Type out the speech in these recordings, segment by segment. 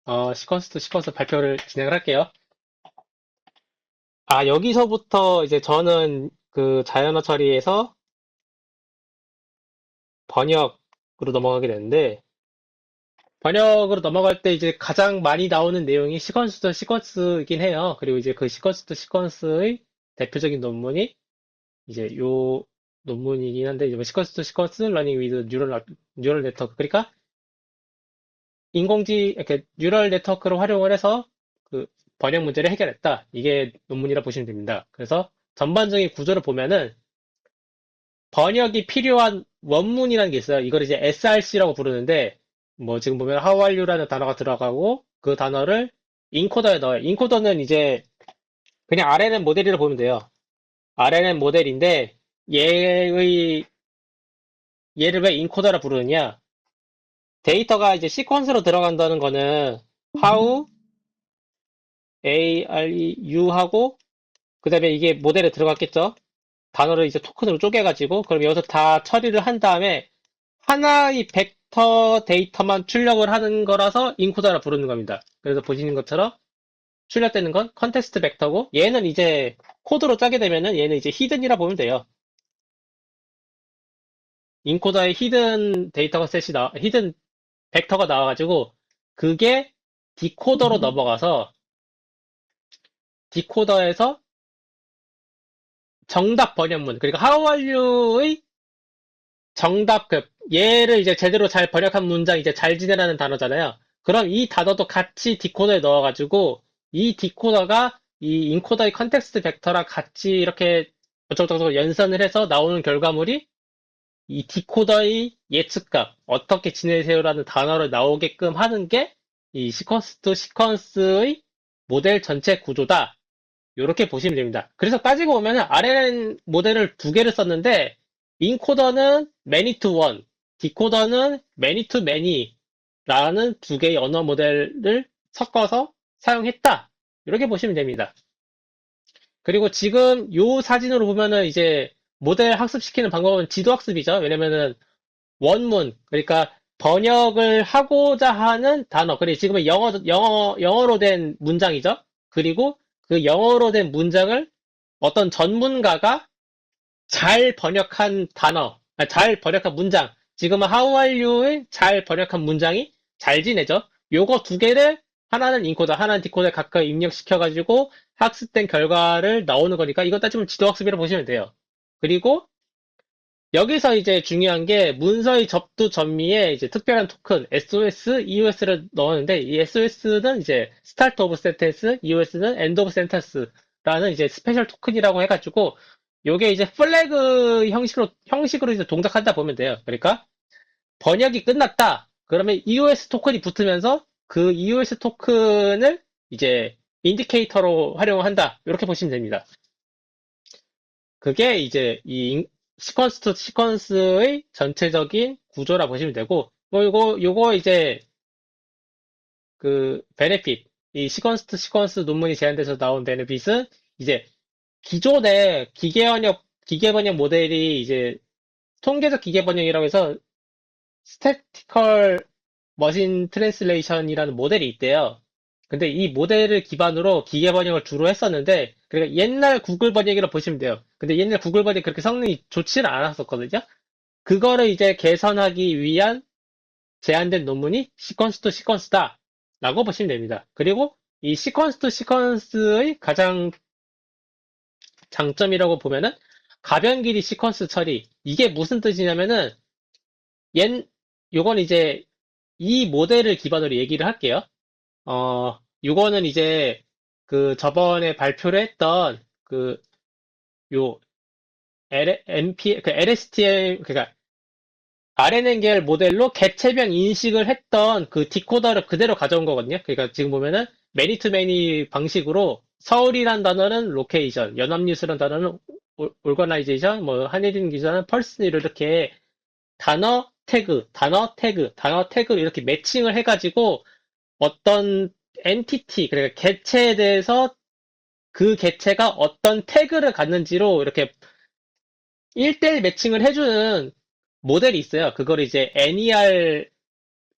시퀀스 투 시퀀스 발표를 진행을 할게요. 여기서부터 이제 저는 그 자연어 처리에서 번역으로 넘어가게 되는데, 번역으로 넘어갈 때 이제 가장 많이 나오는 내용이 시퀀스 투 시퀀스이긴 해요. 그리고 이제 그 시퀀스 투 시퀀스의 대표적인 논문이 이제 요 논문이긴 한데, 이제 시퀀스 투 시퀀스 러닝 위드 뉴럴 네트워크. 그러니까 이렇게 뉴럴 네트워크를 활용을 해서 그 번역 문제를 해결했다. 이게 논문이라 보시면 됩니다. 그래서 전반적인 구조를 보면은 번역이 필요한 원문이라는 게 있어요. 이걸 이제 SRC라고 부르는데, 뭐 지금 보면 How are you라는 단어가 들어가고 그 단어를 인코더에 넣어요. 인코더는 이제 그냥 RNN 모델이라고 보면 돼요. RNN 모델인데 얘를 왜 인코더라 부르느냐? 데이터가 이제 시퀀스로 들어간다는 거는 how, A-R-E-U 하고 그다음에 이게 모델에 들어갔겠죠? 단어를 이제 토큰으로 쪼개가지고 그럼 여기서 다 처리를 한 다음에 하나의 벡터 데이터만 출력을 하는 거라서 인코더라 부르는 겁니다. 그래서 보시는 것처럼 출력되는 건 컨텍스트 벡터고 얘는 이제 코드로 짜게 되면은 얘는 이제 히든이라 보면 돼요. 인코더에 히든 벡터가 나와가지고 그게 디코더로 넘어가서 디코더에서 정답 번역문 그러니까 How are you의 정답급 얘를 이제 제대로 잘 번역한 문장 이제 잘 지내라는 단어잖아요. 그럼 이 단어도 같이 디코더에 넣어가지고 이 디코더가 이 인코더의 컨텍스트 벡터랑 같이 이렇게 어쩌고저쩌고 연산을 해서 나오는 결과물이 이 디코더의 예측값 어떻게 지내세요라는 단어를 나오게끔 하는 게 이 시퀀스 투 시퀀스의 모델 전체 구조다. 이렇게 보시면 됩니다. 그래서 따지고 보면 RNN 모델을 두 개를 썼는데 인코더는 many to one, 디코더는 many to many라는 두 개의 언어 모델을 섞어서 사용했다. 이렇게 보시면 됩니다. 그리고 지금 이 사진으로 보면은 이제 모델 학습시키는 방법은 지도학습이죠. 왜냐면은 원문, 그러니까 번역을 하고자 하는 단어, 그리고 지금은 영어로 된 문장이죠. 그리고 그 영어로 된 문장을 어떤 전문가가 잘 번역한 단어, 잘 번역한 문장, 지금은 How are you의 잘 번역한 문장이 잘 지내죠. 요거 두 개를 하나는 인코더, 하나는 디코더에 각각 입력시켜가지고 학습된 결과를 나오는 거니까 이것 따지면 지도학습이라고 보시면 돼요. 그리고 여기서 이제 중요한 게 문서의 접두 전미에 이제 특별한 토큰 SOS, EOS를 넣었는데 이 SOS는 이제 Start of Sentence, EOS는 End of Sentence라는 이제 스페셜 토큰이라고 해가지고 요게 이제 플래그 형식으로 이제 동작한다 보면 돼요. 그러니까 번역이 끝났다. 그러면 EOS 토큰이 붙으면서 그 EOS 토큰을 이제 인디케이터로 활용한다. 이렇게 보시면 됩니다. 그게 이제 이 시퀀스 투 시퀀스의 전체적인 구조라 보시면 되고, 요거 이제 그 베네핏, 이 시퀀스 투 시퀀스 논문이 제안돼서 나온 베네핏은 이제 기존의 기계번역 모델이 이제 통계적 기계번역이라고 해서 스태티컬 머신 트랜슬레이션이라는 모델이 있대요. 근데 이 모델을 기반으로 기계 번역을 주로 했었는데, 그러니까 옛날 구글 번역이라고 보시면 돼요. 근데 옛날 구글 번역이 그렇게 성능이 좋지는 않았었거든요. 그거를 이제 개선하기 위한 제안된 논문이 시퀀스 투 시퀀스다. 라고 보시면 됩니다. 그리고 이 시퀀스 투 시퀀스의 가장 장점이라고 보면은 가변 길이 시퀀스 처리. 이게 무슨 뜻이냐면은 옛, 요건 이제 이 모델을 기반으로 얘기를 할게요. 요거는 이제 그 저번에 발표를 했던 그 요 LSTM 그러니까 RNN 계열 모델로 객체명 인식을 했던 그 디코더를 그대로 가져온 거거든요. 그러니까 지금 보면은 매니 투 매니 방식으로 서울이란 단어는 로케이션, 연합뉴스란 단어는 올거나이제이션, 뭐 한예린 기자는 펄슨 이렇게 단어 태그 이렇게 매칭을 해가지고 어떤 엔티티, 그러니까 객체에 대해서 그 객체가 어떤 태그를 갖는지로 이렇게 1대1 매칭을 해주는 모델이 있어요. 그걸 이제 NER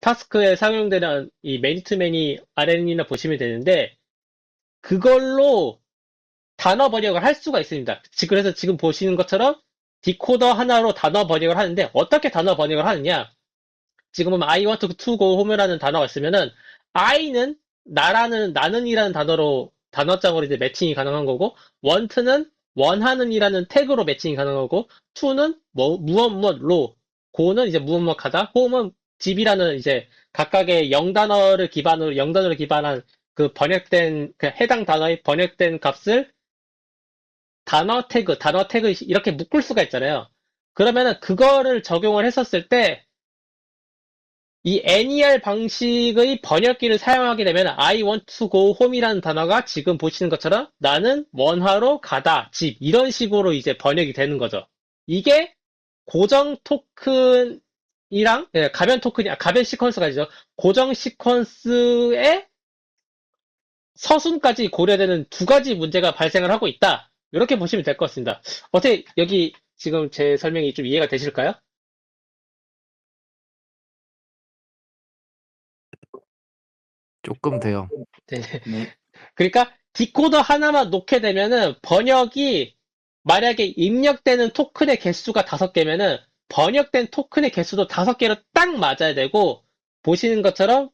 타스크에 사용되는 이 매니투매니 RN이나 보시면 되는데, 그걸로 단어 번역을 할 수가 있습니다. 그래서 지금 보시는 것처럼 디코더 하나로 단어 번역을 하는데, 어떻게 단어 번역을 하느냐? 지금 보면 I want to go home이라는 단어가 있으면은 I는 나는이라는 단어장으로 이제 매칭이 가능한 거고, want는 원하는이라는 태그로 매칭이 가능하고, to는 뭐 무엇 무엇로, go는 이제 무엇 무엇 하다, home은 집이라는 이제 각각의 영단어를 기반한 그 번역된 그 해당 단어의 번역된 값을 단어 태그 이렇게 묶을 수가 있잖아요. 그러면은 그거를 적용을 했었을 때 이 NER 방식의 번역기를 사용하게 되면 I want to go home이라는 단어가 지금 보시는 것처럼 나는 원하러 가다, 집 이런 식으로 이제 번역이 되는 거죠. 이게 고정 토큰이랑 가변 시퀀스가 있죠. 고정 시퀀스의 서순까지 고려되는 두 가지 문제가 발생을 하고 있다. 이렇게 보시면 될 것 같습니다. 어떻게 여기 지금 제 설명이 좀 이해가 되실까요? 조금 돼요. 네. 네. 그러니까 디코더 하나만 놓게 되면은 번역이 만약에 입력되는 토큰의 개수가 5개면은 번역된 토큰의 개수도 5개로 딱 맞아야 되고 보시는 것처럼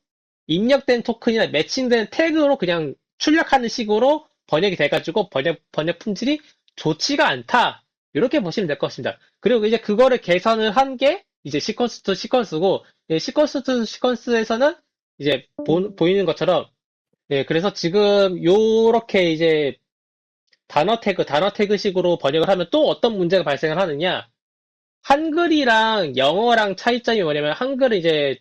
입력된 토큰이나 매칭된 태그로 그냥 출력하는 식으로 번역이 돼가지고 번역 품질이 좋지가 않다. 이렇게 보시면 될 것 같습니다. 그리고 이제 그거를 개선을 한 게 이제 시퀀스 투 시퀀스고 시퀀스 투 시퀀스에서는 이제 보이는 것처럼 그래서 지금 요렇게 이제 단어 태그식으로 번역을 하면 또 어떤 문제가 발생을 하느냐? 한글이랑 영어랑 차이점이 뭐냐면 한글은 이제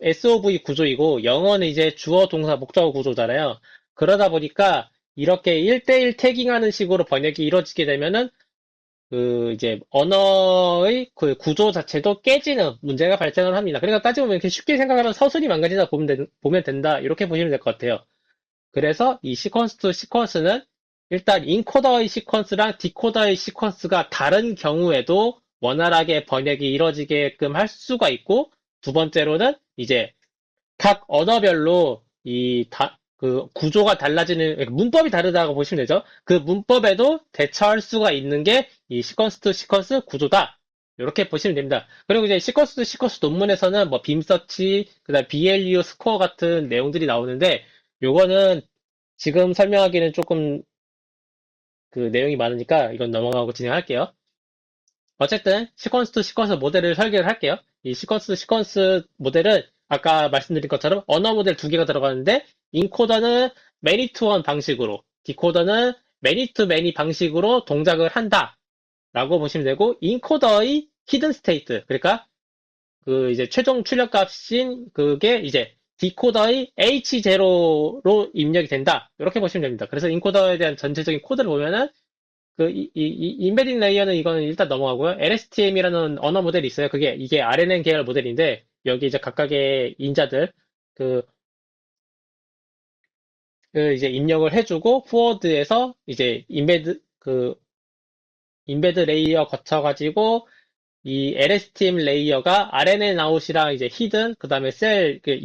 SOV 구조이고 영어는 이제 주어, 동사, 목적어 구조잖아요. 그러다 보니까 이렇게 1대1 태깅하는 식으로 번역이 이루어지게 되면은 그 이제 언어의 그 구조 자체도 깨지는 문제가 발생을 합니다. 그러니까 따지고 보면 이렇게 쉽게 생각하면 서술이 망가지다 보면 된다. 이렇게 보시면 될 것 같아요. 그래서 이 시퀀스 투 시퀀스는 일단 인코더의 시퀀스랑 디코더의 시퀀스가 다른 경우에도 원활하게 번역이 이루어지게끔 할 수가 있고, 두 번째로는 이제 각 언어별로 그 구조가 달라지는, 그러니까 문법이 다르다고 보시면 되죠. 그 문법에도 대처할 수가 있는 게 이 시퀀스 투 시퀀스 구조다. 이렇게 보시면 됩니다. 그리고 이제 시퀀스 투 시퀀스 논문에서는 뭐 빔서치, 그다음 BLU 스코어 같은 내용들이 나오는데, 요거는 지금 설명하기는 조금 그 내용이 많으니까 이건 넘어가고 진행할게요. 어쨌든 시퀀스 투 시퀀스 모델을 설계를 할게요. 이 시퀀스 투 시퀀스 모델은 아까 말씀드린 것처럼 언어 모델 두 개가 들어가는데 인코더는 매니 투 원 방식으로 디코더는 매니 투 매니 방식으로 동작을 한다 라고 보시면 되고 인코더의 히든 스테이트 그러니까 그 이제 최종 출력 값인 그게 이제 디코더의 H0로 입력이 된다 이렇게 보시면 됩니다. 그래서 인코더에 대한 전체적인 코드를 보면은 인베딩 레이어는 이거는 일단 넘어가고요. LSTM이라는 언어 모델이 있어요. 이게 RNN 계열 모델인데, 여기 이제 각각의 인자들, 그, 그 이제 입력을 해주고, 포워드에서 이제 인베드 레이어 거쳐가지고, 이 LSTM 레이어가 RNN 아웃이랑 이제 히든, 그 다음에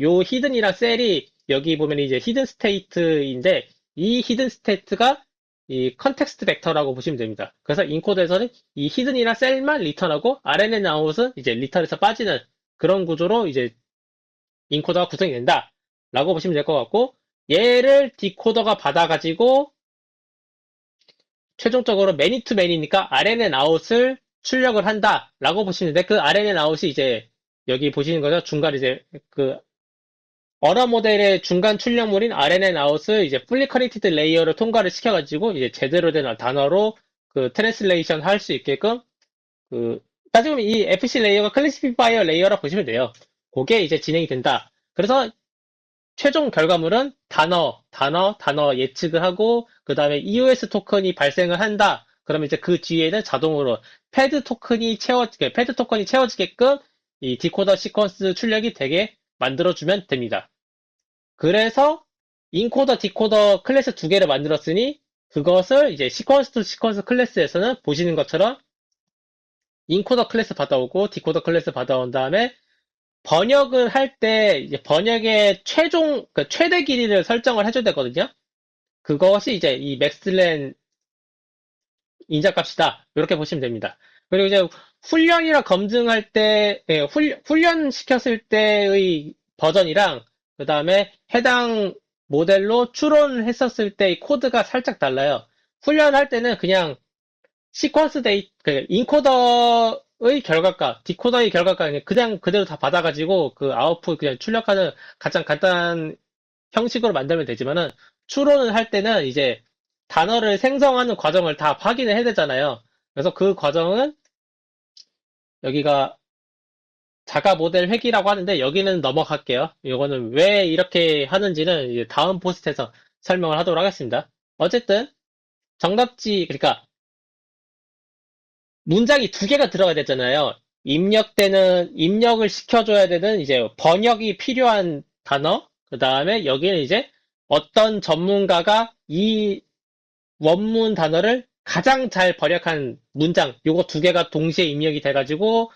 요 히든이랑 셀이 여기 보면 이제 히든 스테이트인데, 이 히든 스테이트가 이 컨텍스트 벡터라고 보시면 됩니다. 그래서 인코드에서는 이 히든이랑 셀만 리턴하고, RNN 아웃은 이제 리턴에서 빠지는 그런 구조로 이제 인코더가 구성이 된다. 라고 보시면 될 것 같고, 얘를 디코더가 받아가지고, 최종적으로 매니 투 매니니까 RNN 아웃을 출력을 한다라고 보시면 되는데 그 RNN 아웃이 이제 여기 보시는 거죠. 중간 이제 그 언어 모델의 중간 출력물인 RNN 아웃을 이제 풀리 커넥티드 레이어를 통과를 시켜가지고 이제 제대로 된 단어로 그 트랜슬레이션 할 수 있게끔 그 따지고 보면 이 FC 레이어가 클래시파이어 레이어라 보시면 돼요. 그게 이제 진행이 된다. 그래서 최종 결과물은 단어 예측을 하고, 그 다음에 EOS 토큰이 발생을 한다. 그러면 이제 그 뒤에는 자동으로 패드 토큰이 채워지게끔 이 디코더 시퀀스 출력이 되게 만들어주면 됩니다. 그래서 인코더, 디코더 클래스 두 개를 만들었으니 그것을 이제 시퀀스 투 시퀀스 클래스에서는 보시는 것처럼 인코더 클래스 받아오고 디코더 클래스 받아온 다음에 번역을 할 때 이제 번역의 그 최대 길이를 설정을 해줘야 되거든요. 그것이 이제 이 맥슬렌 인자값이다. 이렇게 보시면 됩니다. 그리고 이제 훈련이라 검증할 때, 훈련 시켰을 때의 버전이랑, 그 다음에 해당 모델로 추론을 했었을 때의 코드가 살짝 달라요. 훈련할 때는 그냥 시퀀스 그 인코더의 결과값, 디코더의 결과값 그냥 그대로 다 받아가지고 그 아웃풋 그냥 출력하는 가장 간단한 형식으로 만들면 되지만은 추론을 할 때는 이제 단어를 생성하는 과정을 다 확인을 해야 되잖아요. 그래서 그 과정은 여기가 자가 모델 회귀라고 하는데 여기는 넘어갈게요. 이거는 왜 이렇게 하는지는 이제 다음 포스트에서 설명을 하도록 하겠습니다. 어쨌든 정답지 그러니까 문장이 두 개가 들어가야 되잖아요. 입력을 시켜줘야 되는 이제 번역이 필요한 단어, 그 다음에 여기는 이제 어떤 전문가가 이 원문 단어를 가장 잘 번역한 문장, 요거 두 개가 동시에 입력이 돼가지고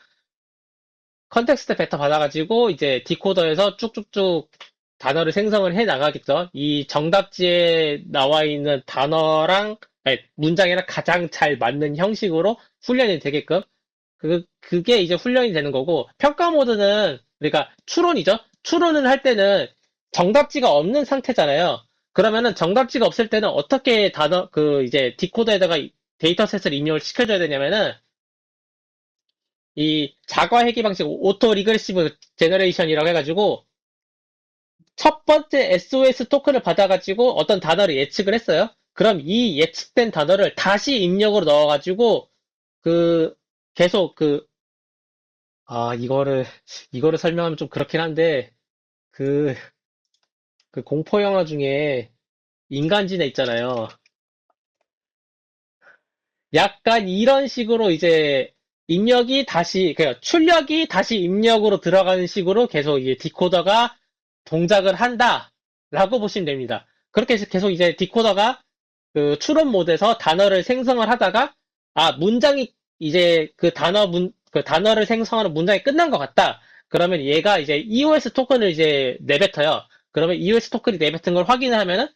컨텍스트 벡터 받아가지고 이제 디코더에서 쭉쭉쭉 단어를 생성을 해 나가겠죠. 이 정답지에 나와 있는 단어랑 아니, 문장이랑 가장 잘 맞는 형식으로 훈련이 되게끔 그게 이제 훈련이 되는 거고 평가 모드는 그러니까 추론이죠. 추론을 할 때는 정답지가 없는 상태잖아요. 그러면은 정답지가 없을 때는 어떻게 이제 디코더에다가 데이터셋을 입력을 시켜줘야 되냐면은 이 자과 회귀 방식 오토 리그레시브 제너레이션이라고 해가지고 첫 번째 SOS 토큰을 받아가지고 어떤 단어를 예측을 했어요. 그럼 이 예측된 단어를 다시 입력으로 넣어가지고 그 계속 이거를 설명하면 좀 그렇긴 한데 그, 그 공포 영화 중에 인간지네 있잖아요. 약간 이런 식으로 이제 그러니까 출력이 다시 입력으로 들어가는 식으로 계속 이제 디코더가 동작을 한다라고 보시면 됩니다. 그렇게 해서 계속 이제 디코더가 그 추론 모드에서 단어를 생성을 하다가 문장이 이제 그 단어를 생성하는 문장이 끝난 것 같다. 그러면 얘가 이제 EOS 토큰을 이제 내뱉어요. 그러면 EOS 토큰이 내뱉은 걸 확인을 하면은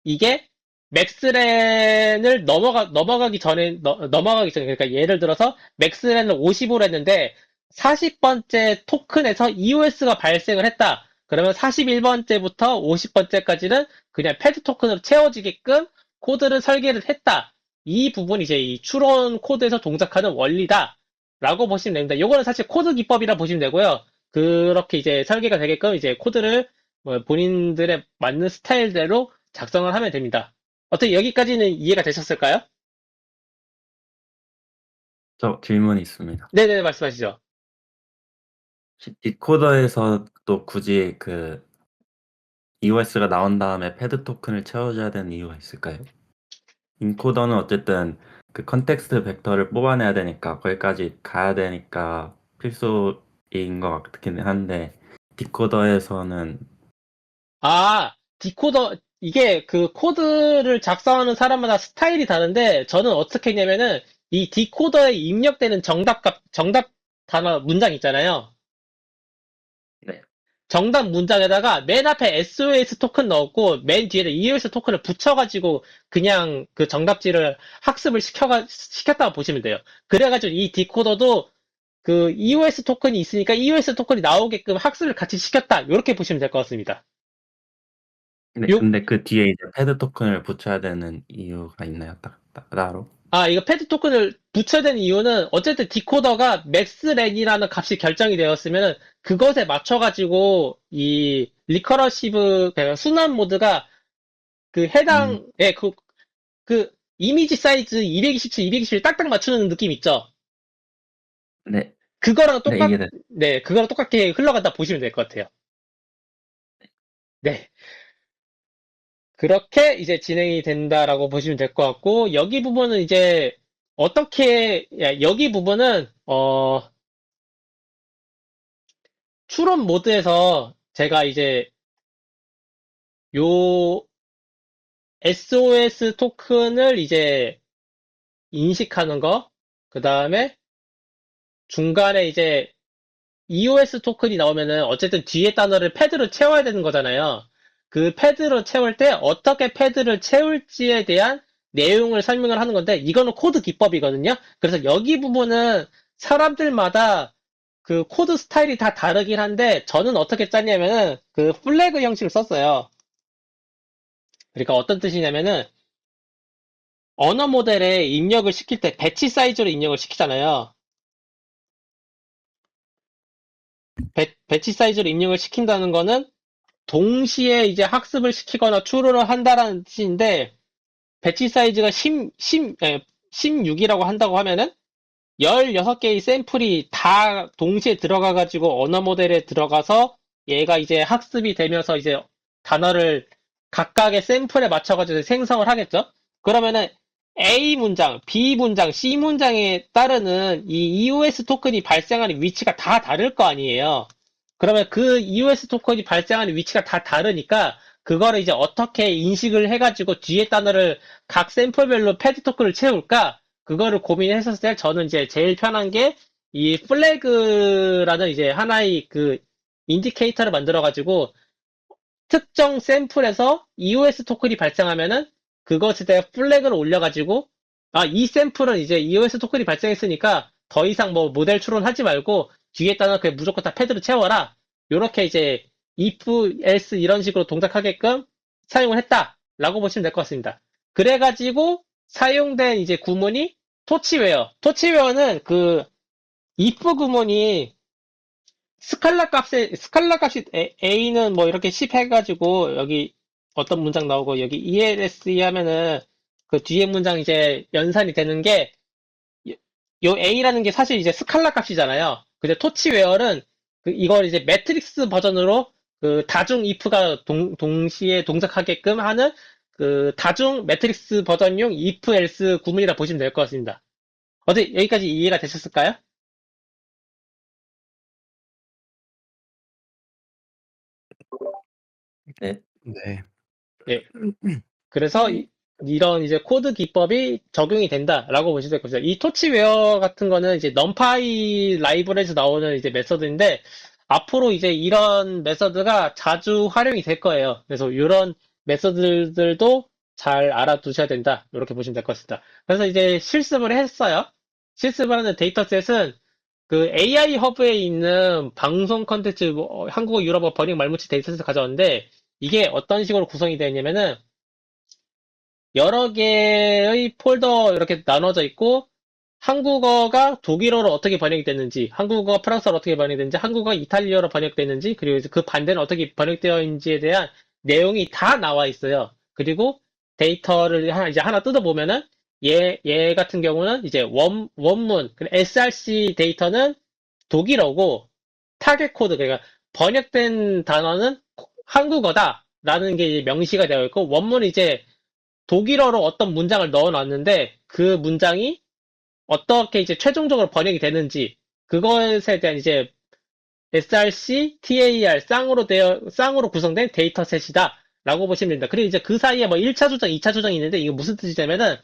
이게 맥스렌을 넘어가기 전에, 그러니까 예를 들어서 맥스렌을 50으로 했는데 40번째 토큰에서 EOS가 발생을 했다. 그러면 41번째부터 50번째까지는 그냥 패드 토큰으로 채워지게끔 코드를 설계를 했다. 이 부분이 이제 이 추론 코드에서 동작하는 원리다. 라고 보시면 됩니다. 이거는 사실 코드 기법이라 보시면 되고요. 그렇게 이제 설계가 되게끔 이제 코드를 뭐 본인들의 맞는 스타일대로 작성을 하면 됩니다. 어떻게 여기까지는 이해가 되셨을까요? 저 질문이 있습니다. 네네, 말씀하시죠. 혹시 디코더에서 또 굳이 그 EOS가 나온 다음에 패드 토큰을 채워줘야 되는 이유가 있을까요? 인코더는 어쨌든 그 컨텍스트 벡터를 뽑아내야 되니까 거기까지 가야 되니까 필수인 것 같긴 한데 디코더에서는 이게 그 코드를 작성하는 사람마다 스타일이 다른데, 저는 어떻게 했냐면은, 이 디코더에 입력되는 정답 단어 문장 있잖아요. 네. 정답 문장에다가 맨 앞에 SOS 토큰 넣었고, 맨 뒤에다 EOS 토큰을 붙여가지고, 그냥 그 정답지를 학습을 시켰다고 보시면 돼요. 그래가지고 이 디코더도 그 EOS 토큰이 있으니까 EOS 토큰이 나오게끔 학습을 같이 시켰다. 이렇게 보시면 될 것 같습니다. 네, 요, 근데 그 뒤에 이제 패드 토큰을 붙여야 되는 이유가 있나요? 따로? 이거 패드 토큰을 붙여야 되는 이유는 어쨌든 디코더가 맥스렌이라는 값이 결정이 되었으면 그것에 맞춰가지고 이 리커러시브 그러니까 순환 모드가 그 음, 해당에 그 이미지 사이즈 227, 221 딱딱 맞추는 느낌 있죠? 네, 그거랑 네, 이해됐. 네, 그거랑 똑같게 흘러간다 보시면 될 것 같아요. 네. 그렇게 이제 진행이 된다라고 보시면 될 것 같고, 여기 부분은 이제 여기 부분은, 추론 모드에서 제가 이제 요 SOS 토큰을 이제 인식하는 거, 그 다음에 중간에 이제 EOS 토큰이 나오면은 어쨌든 뒤에 단어를 패드로 채워야 되는 거잖아요. 그 패드로 채울 때 어떻게 패드를 채울지에 대한 내용을 설명을 하는 건데 이거는 코드 기법이거든요. 그래서 여기 부분은 사람들마다 그 코드 스타일이 다 다르긴 한데 저는 어떻게 짰냐면은 그 플래그 형식을 썼어요. 그러니까 어떤 뜻이냐면은 언어 모델에 입력을 시킬 때 배치 사이즈로 입력을 시키잖아요. 배치 사이즈로 입력을 시킨다는 거는 동시에 이제 학습을 시키거나 추론을 한다라는 뜻인데 배치 사이즈가 16이라고 한다고 하면은 16개의 샘플이 다 동시에 들어가 가지고 언어 모델에 들어가서 얘가 이제 학습이 되면서 이제 단어를 각각의 샘플에 맞춰 가지고 생성을 하겠죠. 그러면은 A 문장, B 문장, C 문장에 따르는 이 EOS 토큰이 발생하는 위치가 다 다를 거 아니에요. 그러면 그 EOS 토큰이 발생하는 위치가 다 다르니까 그거를 이제 어떻게 인식을 해가지고 뒤에 단어를 각 샘플별로 패드 토큰을 채울까? 그거를 고민했었을 때 저는 이제 제일 편한 게 이 플래그라는 이제 하나의 그 인디케이터를 만들어가지고 특정 샘플에서 EOS 토큰이 발생하면은 그것에 대한 플래그를 올려가지고 이 샘플은 이제 EOS 토큰이 발생했으니까 더 이상 뭐 모델 추론하지 말고 뒤에 따는 그냥 무조건 다 패드로 채워라. 요렇게 이제 if, else 이런 식으로 동작하게끔 사용을 했다라고 보시면 될 것 같습니다. 그래가지고 사용된 이제 구문이 토치웨어. 토치웨어는 그 if 구문이 스칼라 값이 A는 뭐 이렇게 10 해가지고 여기 어떤 문장 나오고 여기 ELSE 하면은 그 뒤에 문장 이제 연산이 되는 게 요 A라는 게 사실 이제 스칼라 값이잖아요. 근데 토치웨어는 이걸 이제 매트릭스 버전으로 그 다중 if가 동시에 동작하게끔 하는 그 다중 매트릭스 버전용 if else 구문이라 보시면 될 것 같습니다. 어때 여기까지 이해가 되셨을까요? 네. 네. 예. 그래서 이런 이제 코드 기법이 적용이 된다라고 보시면 될 것이죠. 이 토치웨어 같은 거는 이제 넘파이 라이브러리에서 나오는 이제 메서드인데 앞으로 이제 이런 메서드가 자주 활용이 될 거예요. 그래서 이런 메서드들도 잘 알아두셔야 된다. 이렇게 보시면 될 것 같습니다. 그래서 이제 실습을 했어요. 실습을 하는 데이터셋은 그 AI 허브에 있는 방송 컨텐츠 한국어, 유럽어, 번역, 말무치 데이터셋을 가져왔는데 이게 어떤 식으로 구성이 되어 있냐면은 여러 개의 폴더 이렇게 나눠져 있고 한국어가 독일어로 어떻게 번역이 됐는지, 한국어가 프랑스어로 어떻게 번역이 됐는지, 한국어가 이탈리아로 번역됐는지, 그리고 이제 그 반대는 어떻게 번역되어 있는지에 대한 내용이 다 나와 있어요. 그리고 데이터를 이제 하나 뜯어보면은 얘 같은 경우는 이제 원문, SRC 데이터는 독일어고 타겟 코드, 그러니까 번역된 단어는 한국어다라는 게 이제 명시가 되어 있고 원문은 이제 독일어로 어떤 문장을 넣어 놨는데 그 문장이 어떻게 이제 최종적으로 번역이 되는지 그것에 대한 이제 src, tar 쌍으로 구성된 데이터셋이다 라고 보시면 됩니다. 그리고 이제 그 사이에 뭐 1차 조정, 2차 조정이 있는데 이거 무슨 뜻이냐면은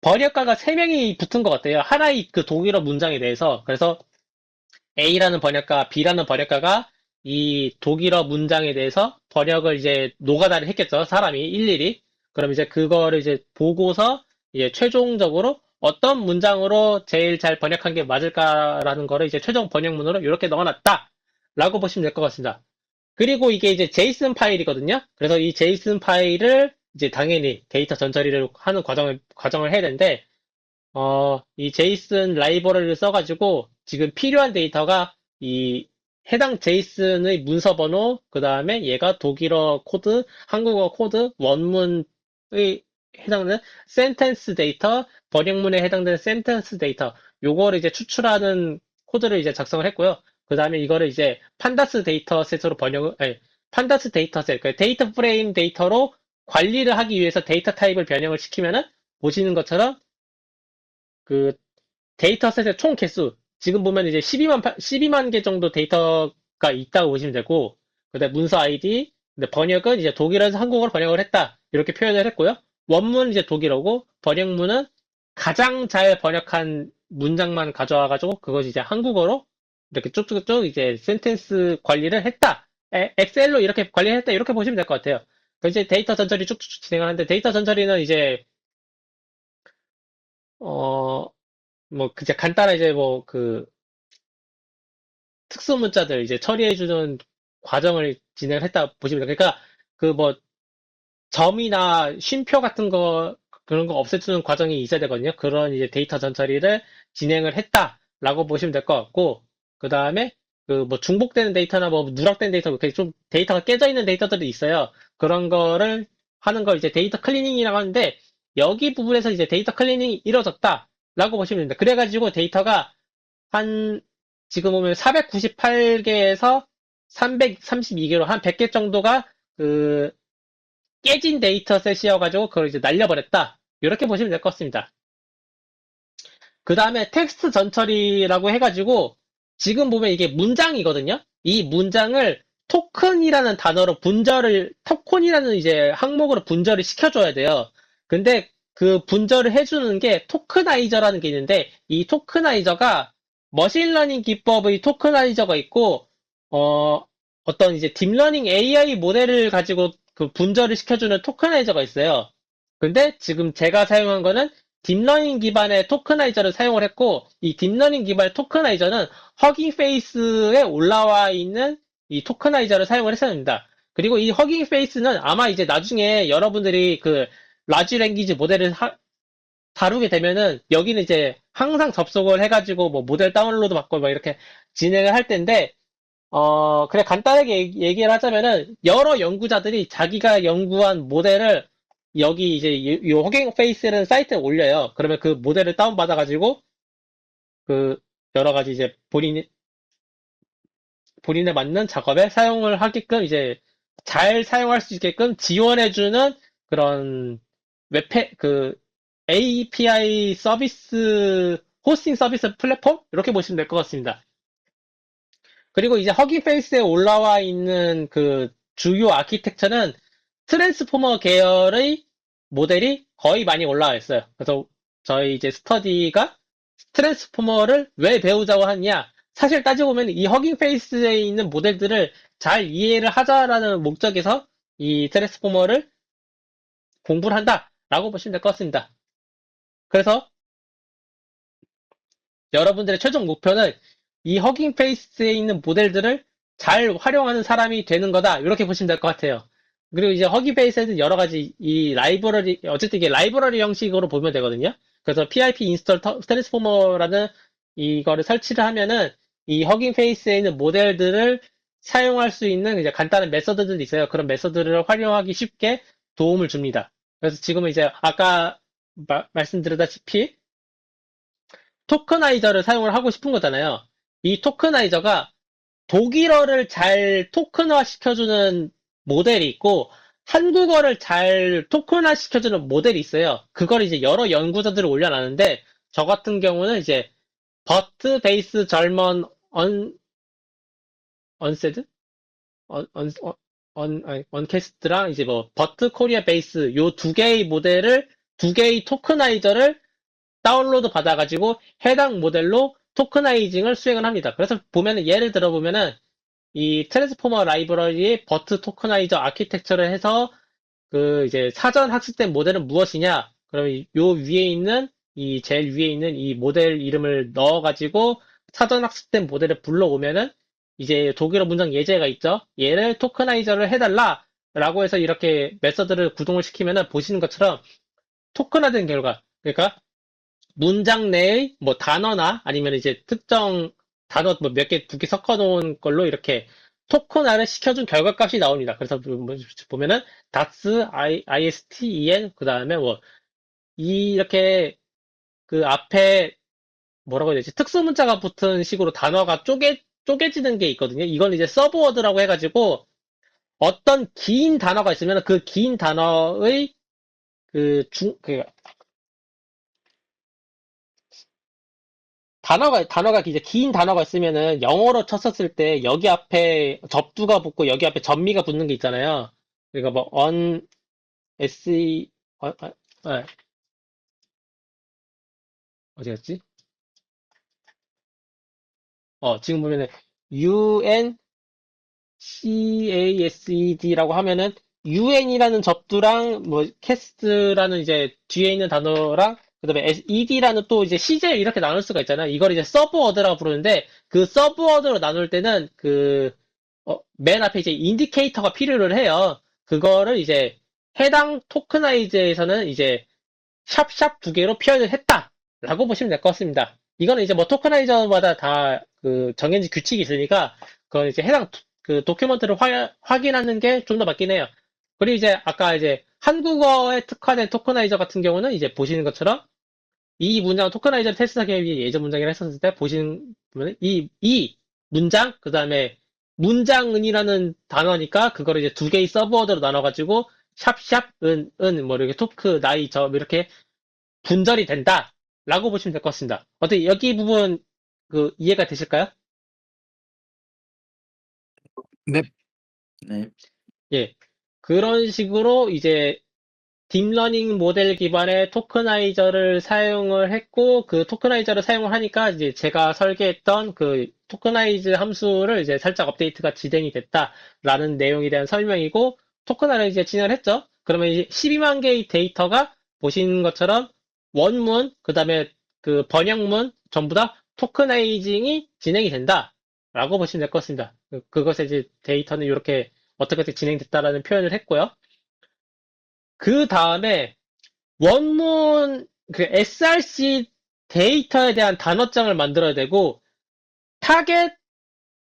번역가가 3명이 붙은 것 같아요. 하나의 그 독일어 문장에 대해서. 그래서 A라는 번역가, B라는 번역가가 이 독일어 문장에 대해서 번역을 이제 노가다를 했겠죠. 사람이 일일이. 그럼 이제 그거를 이제 보고서 이제 최종적으로 어떤 문장으로 제일 잘 번역한 게 맞을까라는 거를 이제 최종 번역문으로 이렇게 넣어놨다. 라고 보시면 될 것 같습니다. 그리고 이게 이제 제이슨 파일이거든요. 그래서 이 제이슨 파일을 이제 당연히 데이터 전처리를 하는 과정을 해야 되는데, 이 제이슨 라이브러리를 써가지고 지금 필요한 데이터가 이 해당 제이슨의 문서 번호, 그 다음에 얘가 독일어 코드, 한국어 코드, 원문의 해당되는 센텐스 데이터, 번역문에 해당되는 센텐스 데이터, 요거를 이제 추출하는 코드를 이제 작성을 했고요. 그 다음에 이거를 이제 판다스 데이터셋으로 판다스 데이터셋, 그 데이터 프레임 데이터로 관리를 하기 위해서 데이터 타입을 변형을 시키면은 보시는 것처럼 그 데이터셋의 총 개수, 지금 보면 이제 12만 개 정도 데이터가 있다고 보시면 되고, 그다음 문서 아이디, 근데 번역은 이제 독일어에서 한국어로 번역을 했다. 이렇게 표현을 했고요. 원문은 이제 독일어고, 번역문은 가장 잘 번역한 문장만 가져와가지고, 그것이 이제 한국어로 이렇게 쭉쭉쭉 이제 센텐스 관리를 했다. 엑셀로 이렇게 관리했다. 이렇게 보시면 될 것 같아요. 그 이제 데이터 전처리 쭉쭉쭉 진행을 하는데 데이터 전처리는 이제 어 뭐 그냥 간단한 이제 뭐 그 특수 문자들 이제 처리해주는 과정을 진행을 했다 보시면 돼요. 그러니까 그 뭐 점이나 쉼표 같은 거 그런 거 없애주는 과정이 있어야 되거든요. 그런 이제 데이터 전처리를 진행을 했다라고 보시면 될 것 같고 그 다음에 그 뭐 중복되는 데이터나 뭐 누락된 데이터 이렇게 좀 데이터가 깨져 있는 데이터들이 있어요. 그런 거를 하는 걸 이제 데이터 클리닝이라고 하는데 여기 부분에서 이제 데이터 클리닝이 이루어졌다라고 보시면 됩니다. 그래가지고 데이터가 한 지금 보면 498개에서 332개로 한 100개 정도가 그 깨진 데이터셋이어가지고 그걸 이제 날려버렸다. 이렇게 보시면 될 것 같습니다. 그 다음에 텍스트 전처리라고 해가지고 지금 보면 이게 문장이거든요. 이 문장을 토큰이라는 단어로 토큰이라는 이제 항목으로 분절을 시켜줘야 돼요. 근데 그 분절을 해주는 게 토크나이저라는 게 있는데 이 토크나이저가 머신러닝 기법의 토크나이저가 있고 어떤 이제 딥러닝 AI 모델을 가지고 그 분절을 시켜주는 토크나이저가 있어요. 근데 지금 제가 사용한 거는 딥러닝 기반의 토크나이저를 사용을 했고, 이 딥러닝 기반의 토크나이저는 허깅 페이스에 올라와 있는 이 토크나이저를 사용을 했었습니다. 그리고 이 허깅 페이스는 아마 이제 나중에 여러분들이 그 라지 랭귀지 모델을 다루게 되면은 여기는 이제 항상 접속을 해가지고 뭐 모델 다운로드 받고 뭐 이렇게 진행을 할 텐데 그래, 간단하게 얘기를 하자면은, 여러 연구자들이 자기가 연구한 모델을 여기 이제 이 호갱 페이스라는 사이트에 올려요. 그러면 그 모델을 다운받아가지고, 그, 여러 가지 이제 본인에 맞는 작업에 사용을 하게끔 이제 잘 사용할 수 있게끔 지원해주는 그런 그 API 서비스, 호스팅 서비스 플랫폼? 이렇게 보시면 될 것 같습니다. 그리고 이제 허깅 페이스에 올라와 있는 그 주요 아키텍처는 트랜스포머 계열의 모델이 거의 많이 올라와 있어요. 그래서 저희 이제 스터디가 트랜스포머를 왜 배우자고 하느냐? 사실 따지고 보면 이 허깅 페이스에 있는 모델들을 잘 이해를 하자라는 목적에서 이 트랜스포머를 공부를 한다라고 보시면 될 것 같습니다. 그래서 여러분들의 최종 목표는 이 허깅 페이스에 있는 모델들을 잘 활용하는 사람이 되는 거다. 이렇게 보시면 될 것 같아요. 그리고 이제 허깅 페이스에는 여러 가지 이 라이브러리, 어쨌든 이게 라이브러리 형식으로 보면 되거든요. 그래서 PIP 인스톨 트랜스포머라는 이거를 설치를 하면은 이 허깅 페이스에 있는 모델들을 사용할 수 있는 이제 간단한 메서드들이 있어요. 그런 메서드를 활용하기 쉽게 도움을 줍니다. 그래서 지금은 이제 아까 말씀드렸다시피 토커나이저를 사용을 하고 싶은 거잖아요. 이 토커나이저가 독일어를 잘 토큰화 시켜주는 모델이 있고 한국어를 잘 토큰화 시켜주는 모델이 있어요. 그걸 이제 여러 연구자들을 올려놨는데 저 같은 경우는 이제 버트 베이스 절먼 언세드 아니, 언캐스트랑 이제 뭐 버트 코리아 베이스 요 두 개의 모델을 두 개의 토크나이저를 다운로드 받아가지고 해당 모델로 토크나이징을 수행을 합니다. 그래서 보면은 예를 들어 보면은 이 트랜스포머 라이브러리의 버트 토크나이저 아키텍처를 해서 그 이제 사전 학습된 모델은 무엇이냐? 그러면 요 위에 있는 이 제일 위에 있는 이 모델 이름을 넣어가지고 사전 학습된 모델을 불러오면은 이제 독일어 문장 예제가 있죠. 얘를 토크나이저를 해달라라고 해서 이렇게 메서드를 구동을 시키면은 보시는 것처럼 토큰화된 결과, 그러니까 문장 내의 뭐 단어나 아니면 이제 특정 단어 뭐 몇 개, 두 개 섞어 놓은 걸로 이렇게 토큰화를 시켜준 결과값이 나옵니다. 그래서 보면은 DATS, ISTEN, 그 다음에 뭐, 이렇게 그 앞에 뭐라고 해야 되지? 특수 문자가 붙은 식으로 단어가 쪼개지는 게 있거든요. 이건 이제 서브워드라고 해가지고 어떤 긴 단어가 있으면 그 긴 단어의 그 단어가 이제 긴 단어가 있으면은 영어로 쳤었을 때 여기 앞에 접두가 붙고 여기 앞에 전미가 붙는 게 있잖아요. 그러니까 뭐 SE, 아, 어디였지? 지금 보면은 UNCASED라고 하면은 UN이라는 접두랑 뭐 캐스트라는 이제 뒤에 있는 단어랑 그다음에 ED라는 또 이제 CJ 이렇게 나눌 수가 있잖아요. 이걸 이제 서브워드라고 부르는데 그 서브워드로 나눌 때는 맨 앞에 이제 인디케이터가 필요를 해요. 그거를 이제 해당 토크나이즈에서는 이제 샵샵 두 개로 표현을 했다라고 보시면 될 것 같습니다. 이거는 이제 뭐 토크나이저마다 다 그 정해진 규칙이 있으니까 그건 이제 해당 그 도큐먼트를 확인하는 게 좀 더 맞긴 해요. 그리고 이제 아까 이제 한국어에 특화된 토크나이저 같은 경우는 이제 보시는 것처럼 이 문장 토크나이저를 테스트하기 위해 예전 문장이라 했었을 때 보시는 보면 이 문장 그 다음에 문장은이라는 단어니까 그거를 이제 두 개의 서브워드로 나눠가지고 샵샵 은 뭐 이렇게 토크 나이 저 이렇게 분절이 된다라고 보시면 될 것 같습니다. 어떻게 여기 부분 그 이해가 되실까요? 네. 네. 예. 그런 식으로 이제 딥러닝 모델 기반의 토크나이저를 사용을 했고 그 토크나이저를 사용을 하니까 이제 제가 설계했던 그 토크나이즈 함수를 이제 살짝 업데이트가 진행이 됐다라는 내용에 대한 설명이고 토크나를 이제 진행을 했죠. 그러면 이제 12만 개의 데이터가 보신 것처럼 원문 그다음에 그 번역문 전부 다 토크나이징이 진행이 된다라고 보시면 될 것 같습니다. 그것에 이제 데이터는 이렇게 어떻게 진행됐다라는 표현을 했고요. 그 다음에 원문 그 SRC 데이터에 대한 단어장을 만들어야 되고 타겟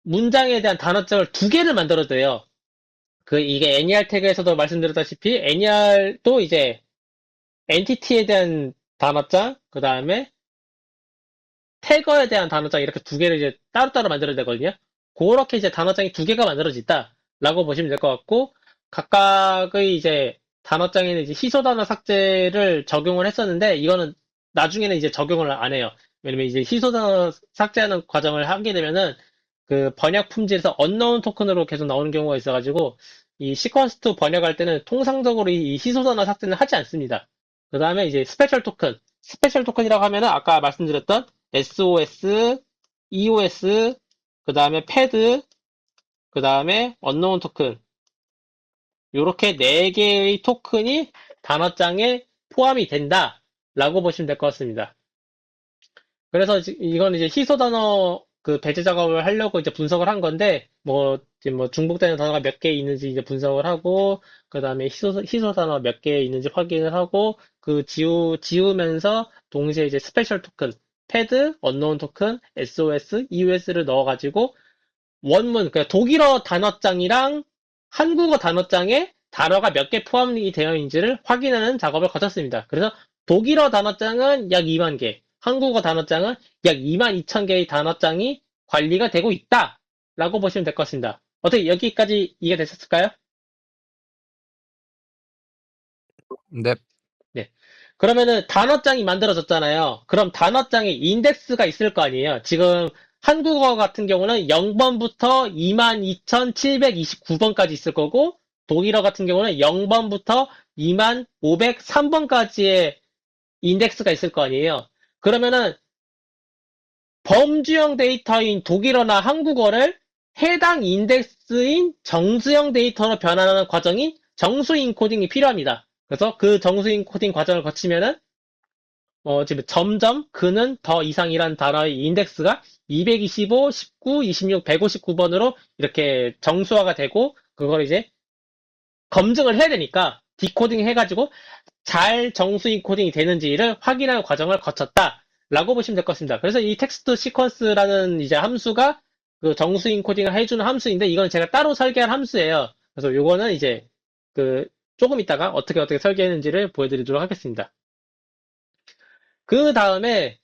문장에 대한 단어장을 두 개를 만들어야 돼요. 그 이게 NER 태그에서도 말씀드렸다시피 NER도 이제 엔티티에 대한 단어장, 그 다음에 태거에 대한 단어장 이렇게 두 개를 이제 따로따로 만들어야 되거든요. 그렇게 이제 단어장이 두 개가 만들어졌다라고 보시면 될 것 같고 각각의 이제 단어장에는 이제 희소 단어 삭제를 적용을 했었는데 이거는 나중에는 이제 적용을 안 해요. 왜냐면 이제 희소 단어 삭제하는 과정을 하게 되면은 그 번역 품질에서 언노운 토큰으로 계속 나오는 경우가 있어가지고 이 시퀀스2 번역할 때는 통상적으로 이 희소 단어 삭제는 하지 않습니다. 그 다음에 이제 스페셜 토큰. 스페셜 토큰이라고 하면은 아까 말씀드렸던 SOS, EOS, 그 다음에 패드, 그 다음에 언노운 토큰. 요렇게 4개의 토큰이 단어장에 포함이 된다라고 보시면 될 것 같습니다. 그래서 이건 이제 희소 단어 그 배제 작업을 하려고 이제 분석을 한 건데, 지금 뭐 중복되는 단어가 몇 개 있는지 이제 분석을 하고, 그 다음에 희소 단어 몇 개 있는지 확인을 하고, 지우면서 동시에 이제 스페셜 토큰, 패드, 언노운 토큰, SOS, EOS를 넣어가지고, 원문, 그러니까 독일어 단어장이랑 한국어 단어장에 단어가 몇 개 포함이 되어 있는지를 확인하는 작업을 거쳤습니다. 그래서 독일어 단어장은 약 2만 개, 한국어 단어장은 약 2만 2천 개의 단어장이 관리가 되고 있다라고 보시면 될 것 같습니다. 어떻게 여기까지 이해되셨을까요? 네. 네. 그러면은 단어장이 만들어졌잖아요. 그럼 단어장에 인덱스가 있을 거 아니에요. 지금 한국어 같은 경우는 0번부터 22,729번까지 있을 거고, 독일어 같은 경우는 0번부터 22,503번까지의 인덱스가 있을 거 아니에요. 그러면은 범주형 데이터인 독일어나 한국어를 해당 인덱스인 정수형 데이터로 변환하는 과정인 정수 인코딩이 필요합니다. 그래서 그 정수 인코딩 과정을 거치면은 지금 점점 그는 더 이상이란 단어의 인덱스가 225, 19, 26, 159번으로 이렇게 정수화가 되고 그걸 이제 검증을 해야 되니까 디코딩 해가지고 잘 정수 인코딩이 되는지를 확인하는 과정을 거쳤다라고 보시면 될 것 같습니다. 그래서 이 텍스트 시퀀스라는 이제 함수가 그 정수 인코딩을 해주는 함수인데 이건 제가 따로 설계한 함수예요. 그래서 요거는 이제 그 조금 있다가 어떻게 설계했는지를 보여드리도록 하겠습니다. 그 다음에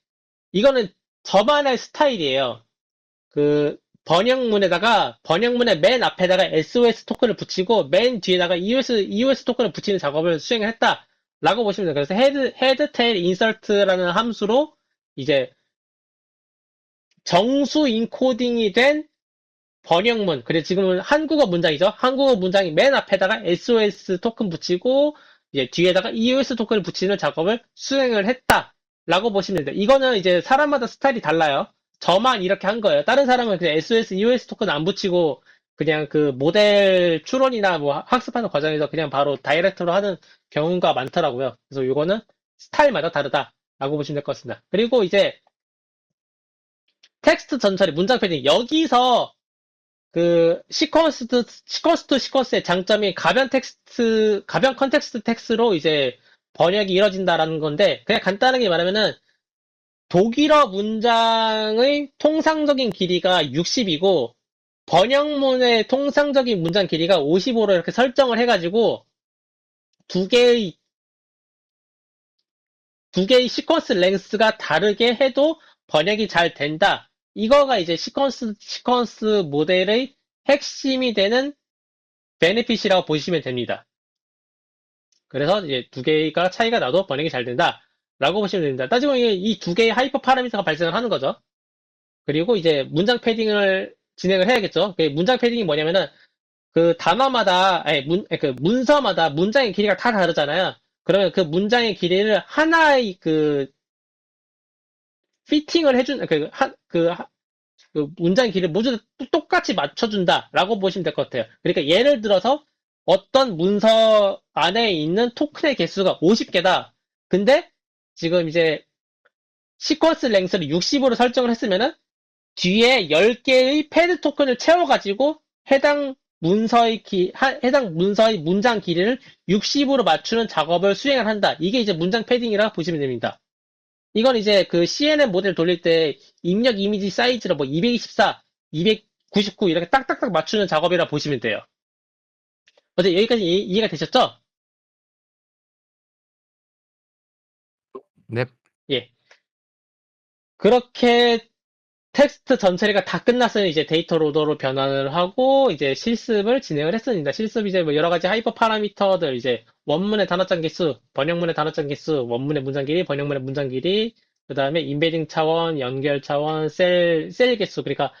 이거는 저만의 스타일이에요. 그 번역문의 맨 앞에다가 SOS 토큰을 붙이고 맨 뒤에다가 EOS 토큰을 붙이는 작업을 수행을 했다라고 보시면 돼요. 그래서 헤드, 테일, 인설트라는 함수로 이제 정수 인코딩이 된 번역문, 그래 지금은 한국어 문장이죠. 한국어 문장이 맨 앞에다가 SOS 토큰 붙이고 이제 뒤에다가 EOS 토큰을 붙이는 작업을 수행을 했다라고 보시면 돼요. 이거는 이제 사람마다 스타일이 달라요. 저만 이렇게 한 거예요. 다른 사람은 그냥 SOS, EOS 토큰 안 붙이고 그냥 그 모델 추론이나 뭐 학습하는 과정에서 그냥 바로 다이렉트로 하는 경우가 많더라고요. 그래서 이거는 스타일마다 다르다라고 보시면 될 것 같습니다. 그리고 이제 텍스트 전처리, 문장 패딩. 여기서 그 시퀀스 투 시퀀스의 장점이 가변 컨텍스트 텍스트로 이제 번역이 이루어진다라는 건데, 그냥 간단하게 말하면은 독일어 문장의 통상적인 길이가 60이고 번역문의 통상적인 문장 길이가 55로 이렇게 설정을 해가지고 두 개의 시퀀스 랭스가 다르게 해도 번역이 잘 된다. 이거가 이제 시퀀스 모델의 핵심이 되는 베네핏이라고 보시면 됩니다. 그래서 이제 두 개가 차이가 나도 번역이 잘 된다. 라고 보시면 됩니다. 따지고 보면 이 두 개의 하이퍼 파라미터가 발생을 하는 거죠. 그리고 이제 문장 패딩을 진행을 해야겠죠. 그 문장 패딩이 뭐냐면은 그 단어마다, 아니, 그 문서마다 문장의 길이가 다 다르잖아요. 그러면 그 문장의 길이를 하나의 그 피팅을 해준, 그 문장 길이를 모두 똑같이 맞춰준다라고 보시면 될 것 같아요. 그러니까 예를 들어서 어떤 문서 안에 있는 토큰의 개수가 50개다. 근데 지금 이제 시퀀스 랭스를 60으로 설정을 했으면은 뒤에 10개의 패드 토큰을 채워가지고 해당 문서의 문장 길이를 60으로 맞추는 작업을 수행을 한다. 이게 이제 문장 패딩이라고 보시면 됩니다. 이건 이제 그 CNN 모델 돌릴 때 입력 이미지 사이즈로 뭐 224, 299 이렇게 딱딱딱 맞추는 작업이라 보시면 돼요. 어제 여기까지 이해가 되셨죠? 넵. 예. 그렇게 텍스트 전처리가 다 끝났으면 이제 데이터 로더로 변환을 하고 이제 실습을 진행을 했습니다. 실습 이제 뭐 여러 가지 하이퍼 파라미터들 이제 원문의 단어장 개수, 번역문의 단어장 개수, 원문의 문장 길이, 번역문의 문장 길이, 그 다음에 인베딩 차원, 연결 차원, 셀 개수. 그러니까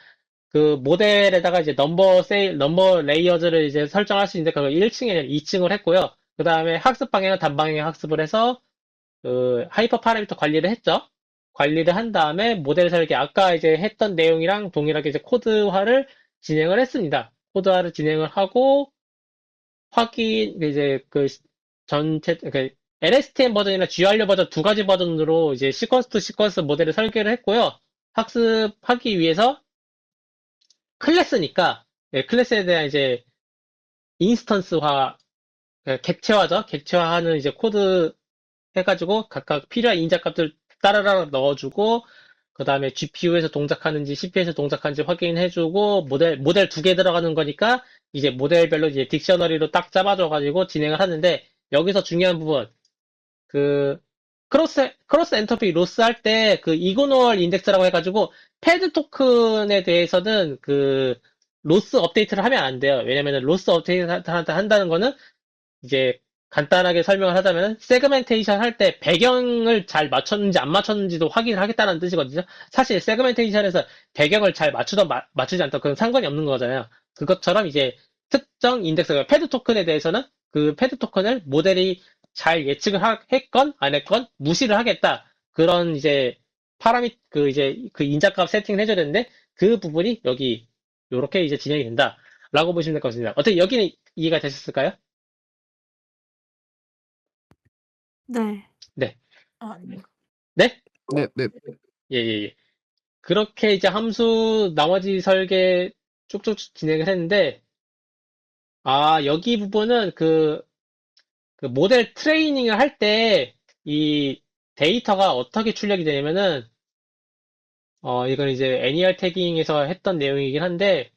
그 모델에다가 이제 넘버 레이어즈를 이제 설정할 수 있는데 그걸 1층에 아니라 2층을 했고요. 그 다음에 학습 방향은 단방향 학습을 해서 그 하이퍼 파라미터 관리를 했죠. 관리를 한 다음에 모델 설계, 아까 이제 했던 내용이랑 동일하게 이제 코드화를 진행을 했습니다. 코드화를 진행을 하고, 이제 그 전체, 그 LSTM 버전이나 GRU 버전 두 가지 버전으로 이제 시퀀스 투 시퀀스 모델을 설계를 했고요. 학습하기 위해서 클래스니까, 클래스에 대한 이제 인스턴스화, 객체화죠. 객체화하는 이제 코드 해가지고 각각 필요한 인자값들 따라락 넣어주고 그 다음에 GPU에서 동작하는지 CPU에서 동작하는지 확인해주고 모델 두 개 들어가는 거니까 이제 모델별로 이제 딕셔너리로 딱 잡아줘가지고 진행을 하는데 여기서 중요한 부분 그 크로스 엔터피 로스 할 때 그 이그노얼 인덱스라고 해가지고 패드 토큰에 대해서는 그 로스 업데이트를 하면 안 돼요. 왜냐면은 로스 업데이트 한다는 거는 이제 간단하게 설명을 하자면 세그멘테이션 할 때 배경을 잘 맞췄는지 안 맞췄는지도 확인을 하겠다는 뜻이거든요. 사실 세그멘테이션에서 배경을 잘 맞추지 않던 그건 상관이 없는 거잖아요. 그것처럼 이제 특정 인덱스, 패드 토큰에 대해서는 그 패드 토큰을 모델이 잘 예측을 했건 안 했건 무시를 하겠다. 그런 이제 그 이제 그 인자값 세팅을 해줘야 되는데 그 부분이 여기 요렇게 이제 진행이 된다. 라고 보시면 될 것 같습니다. 어떻게 여기는 이해가 되셨을까요? 네. 네. 아니요. 네? 넵, 넵. 예, 예, 예. 그렇게 이제 함수 나머지 설계 쭉쭉 진행을 했는데, 여기 부분은 그 모델 트레이닝을 할 때 이 데이터가 어떻게 출력이 되냐면은, 이건 이제 NER 태깅에서 했던 내용이긴 한데,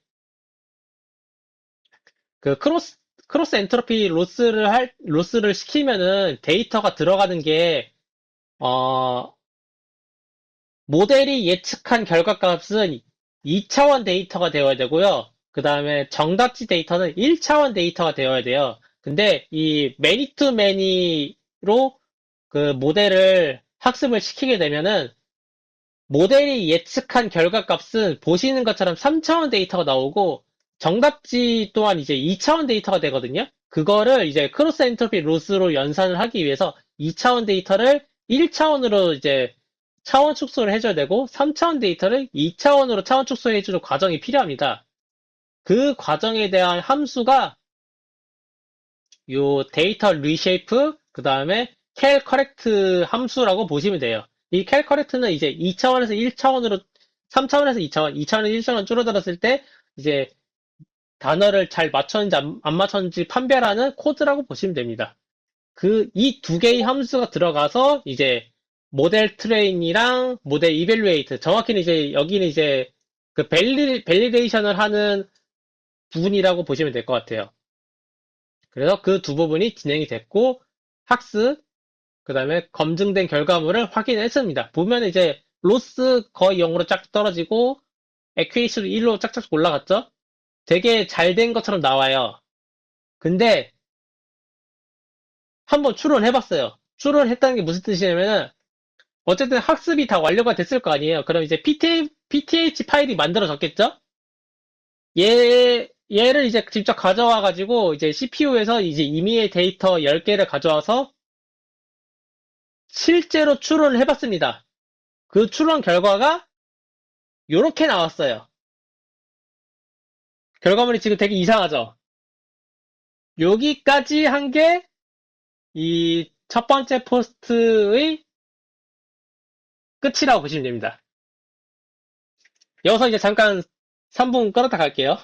그 크로스 엔트로피 로스를 시키면은 데이터가 들어가는 게, 어, 모델이 예측한 결과값은 2차원 데이터가 되어야 되고요. 그 다음에 정답지 데이터는 1차원 데이터가 되어야 돼요. 근데 이 매니 투 매니로 그 모델을 학습을 시키게 되면은 모델이 예측한 결과값은 보시는 것처럼 3차원 데이터가 나오고 정답지 또한 이제 2차원 데이터가 되거든요. 그거를 이제 크로스 엔트로피 로스로 연산을 하기 위해서 2차원 데이터를 1차원으로 이제 차원 축소를 해줘야 되고 3차원 데이터를 2차원으로 차원 축소해주는 과정이 필요합니다. 그 과정에 대한 함수가 요 데이터 리쉐이프 그 다음에 cal correct 함수라고 보시면 돼요. 이 cal correct는 이제 2차원에서 1차원으로 3차원에서 2차원, 2차원에서 1차원 줄어들었을 때 이제 단어를 잘 맞췄는지 안 맞췄는지 판별하는 코드라고 보시면 됩니다. 이 두 개의 함수가 들어가서 이제 모델 트레인이랑 모델 이벨루에이트, 정확히는 이제 여기는 이제 그 밸리데이션을 하는 부분이라고 보시면 될 것 같아요. 그래서 그 두 부분이 진행이 됐고 학습, 그 다음에 검증된 결과물을 확인했습니다. 보면 이제 로스 거의 0으로 쫙 떨어지고 에퀴레이시도 1로 짝짝 올라갔죠? 되게 잘 된 것처럼 나와요. 근데 한번 추론해봤어요. 추론했다는 게 무슨 뜻이냐면은 어쨌든 학습이 다 완료가 됐을 거 아니에요. 그럼 이제 PTH 파일이 만들어졌겠죠? 얘를 이제 직접 가져와가지고 이제 CPU에서 이제 임의의 데이터 10개를 가져와서 실제로 추론을 해봤습니다. 그 추론 결과가 요렇게 나왔어요. 결과물이 지금 되게 이상하죠? 여기까지 한 게 이 첫 번째 포스트의 끝이라고 보시면 됩니다. 여기서 이제 잠깐 3분 끌었다 갈게요.